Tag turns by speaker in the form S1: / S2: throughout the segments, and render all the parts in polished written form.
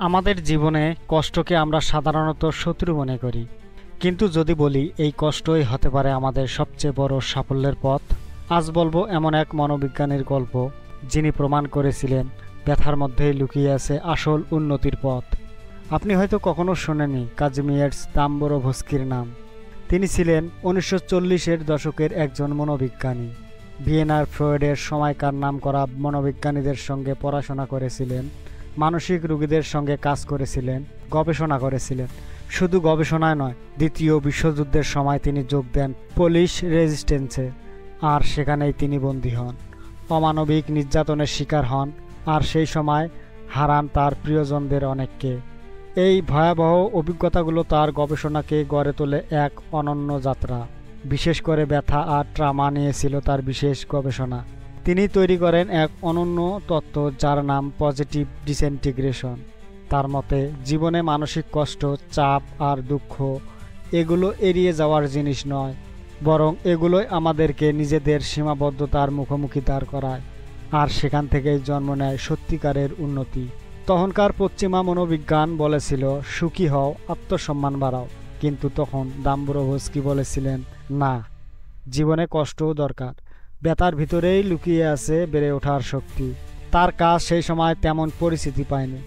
S1: আমাদের জীবনে কষ্টকে আমরা সাধারণত শত্রু মনে করি, কিন্তু যদি বলি এই কষ্টই হতে পারে আমাদের সবচেয়ে বড় সাফল্যের পথ। আজ বলবো এমন এক মনোবিজ্ঞানীর গল্প, যিনি প্রমাণ করেছিলেন ব্যথার মধ্যেই লুকিয়ে আছে আসল উন্নতির পথ। আপনি হয়তো কখনো শোনেননি কাজিমিয়ের্স দাম্বরোভস্কির নাম। তিনি ছিলেন 1940-এর দশকের একজন মনোবিজ্ঞানী। ভিয়েনার ফ্রয়েডের সময়কার নামকরা মনোবিজ্ঞানীদের সঙ্গে পড়াশোনা করেছিলেন, মানসিক রোগীদের সঙ্গে কাজ করেছিলেন, গবেষণা করেছিলেন। শুধু গবেষণায় নয়, দ্বিতীয় বিশ্বযুদ্ধের সময় তিনি যোগ দেন পোলিশ রেজিস্ট্যান্সে, আর সেখানেই তিনি বন্দী হন, অমানবিক নির্যাতনের শিকার হন, আর সেই সময় হারান তার প্রিয়জনদের অনেককে। এই ভয়াবহ অভিজ্ঞতাগুলো তার গবেষণাকে গড়ে তোলে এক অনন্য যাত্রা। বিশেষ করে ব্যথা আর ট্রামা নিয়েছিল তার বিশেষ গবেষণা। তিনি তৈরি করেন এক অনন্য তত্ত্ব, যার নাম পজিটিভ ডিসইন্টিগ্রেশন। তার মতে জীবনে মানসিক কষ্ট, চাপ আর দুঃখ এগুলো এড়িয়ে যাওয়ার জিনিস নয়, বরং এগুলোই আমাদেরকে নিজেদের সীমাবদ্ধতার মুখোমুখি দাঁড় করায়, আর সেখান থেকেই জন্ম নেয় সত্যিকারের উন্নতি। তখনকার পশ্চিমা মনোবিজ্ঞান বলেছিল সুখী হও, আত্মসম্মান বাড়াও, কিন্তু তখন দাম্বরোভস্কি বলেছিলেন না, জীবনে কষ্টও দরকার। ব্যথার ভিতরেই লুকিয়ে আছে বেড়ে ওঠার শক্তি। তার কাজ সেই সময় তেমন পরিচিতি পায়নি,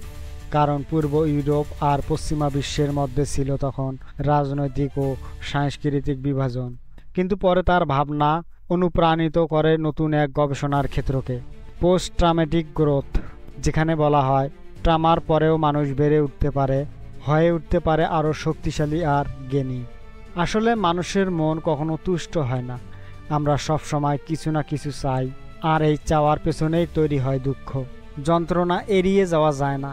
S1: কারণ পূর্ব ইউরোপ আর পশ্চিমা বিশ্বের মধ্যে ছিল তখন রাজনৈতিক ও সাংস্কৃতিক বিভাজন। কিন্তু পরে তার ভাবনা অনুপ্রাণিত করে নতুন এক গবেষণার ক্ষেত্রকে, পোস্ট ট্রমেটিক গ্রোথ, যেখানে বলা হয় ট্রমার পরেও মানুষ বেড়ে উঠতে পারে, হয়ে উঠতে পারে আরও শক্তিশালী আর জ্ঞানী। আসলে মানুষের মন কখনো তুষ্ট হয় না। আমরা সব সময় কিছু না কিছু চাই, আর এই চাওয়ার পেছনেই তৈরি হয় দুঃখ। যন্ত্রণা এড়িয়ে যাওয়া যায় না,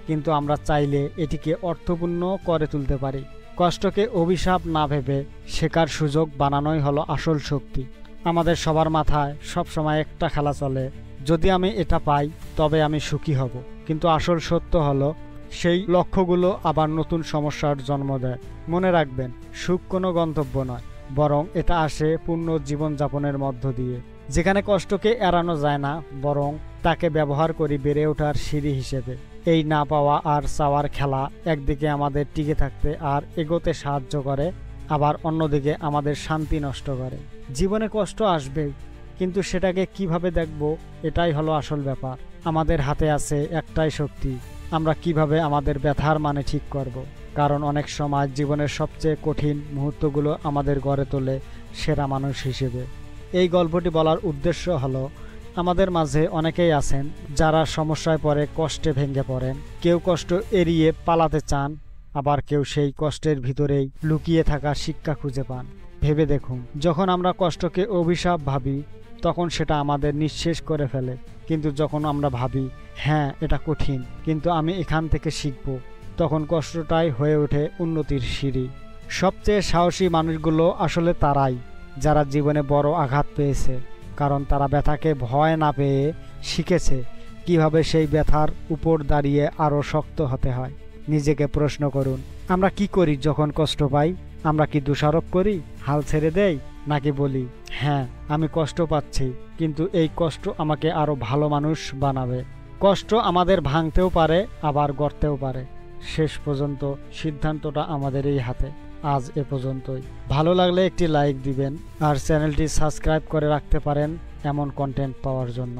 S1: কিন্তু আমরা চাইলে এটিকে অর্থপূর্ণ করে তুলতে পারি। কষ্টকে অভিশাপ না ভেবে শেখার সুযোগ বানানোই হলো আসল শক্তি। আমাদের সবার মাথায় সবসময় একটা খেলা চলে, যদি আমি এটা পাই তবে আমি সুখী হব। কিন্তু আসল সত্য হলো সেই লক্ষ্যগুলো আবার নতুন সমস্যার জন্ম দেয়। মনে রাখবেন, সুখ কোনো গন্তব্য নয়, বরং এটা আসে পূর্ণ জীবনযাপনের মধ্য দিয়ে, যেখানে কষ্টকে এড়ানো যায় না, বরং তাকে ব্যবহার করি বেড়ে ওঠার সিঁড়ি হিসেবে। এই না পাওয়া আর চাওয়ার খেলা একদিকে আমাদের টিকে থাকতে আর এগোতে সাহায্য করে, আবার অন্যদিকে আমাদের শান্তি নষ্ট করে। জীবনে কষ্ট আসবেই, কিন্তু সেটাকে কিভাবে দেখব, এটাই হলো আসল ব্যাপার। আমাদের হাতে আছে একটাই শক্তি, আমরা কিভাবে আমাদের ব্যথার মানে ঠিক করব। কারণ অনেক সময় জীবনের সবচেয়ে কঠিন মুহূর্তগুলো আমাদের গড়ে তোলে সেরা মানুষ হিসেবে। এই গল্পটি বলার উদ্দেশ্য হলো, আমাদের মাঝে অনেকেই আছেন যারা সমস্যায় পড়ে কষ্টে ভেঙে পড়েন। কেউ কষ্ট এড়িয়ে পালাতে চান, আবার কেউ সেই কষ্টের ভিতরেই লুকিয়ে থাকা শিক্ষা খুঁজে পান। ভেবে দেখুন, যখন আমরা কষ্টকে অভিশাপ ভাবি তখন সেটা আমাদের নিঃশেষ করে ফেলে, কিন্তু যখন আমরা ভাবি হ্যাঁ এটা কঠিন, কিন্তু আমি এখান থেকে শিখব, তখন কষ্টটাই হয়ে ওঠে উন্নতির সিঁড়ি। সবচেয়ে সাহসী মানুষগুলো আসলে তারাই যারা জীবনে বড় আঘাত পেয়েছে, কারণ তারা ব্যথাকে ভয় না পেয়ে শিখেছে কিভাবে সেই ব্যথার উপর দাঁড়িয়ে আরও শক্ত হতে হয়। নিজেকে প্রশ্ন করুন, আমরা কি করি যখন কষ্ট পাই? আমরা কি দোষারোপ করি, হাল ছেড়ে দেই, নাকি বলি হ্যাঁ আমি কষ্ট পাচ্ছি, কিন্তু এই কষ্ট আমাকে আরও ভালো মানুষ বানাবে? কষ্ট আমাদের ভাঙতেও পারে, আবার গড়তেও পারে। শেষ পর্যন্ত সিদ্ধান্তটা আমাদেরই হাতে। আজ এ পর্যন্তই। ভালো লাগলে একটি লাইক দিবেন, আর চ্যানেলটি সাবস্ক্রাইব করে রাখতে পারেন এমন কন্টেন্ট পাওয়ার জন্য।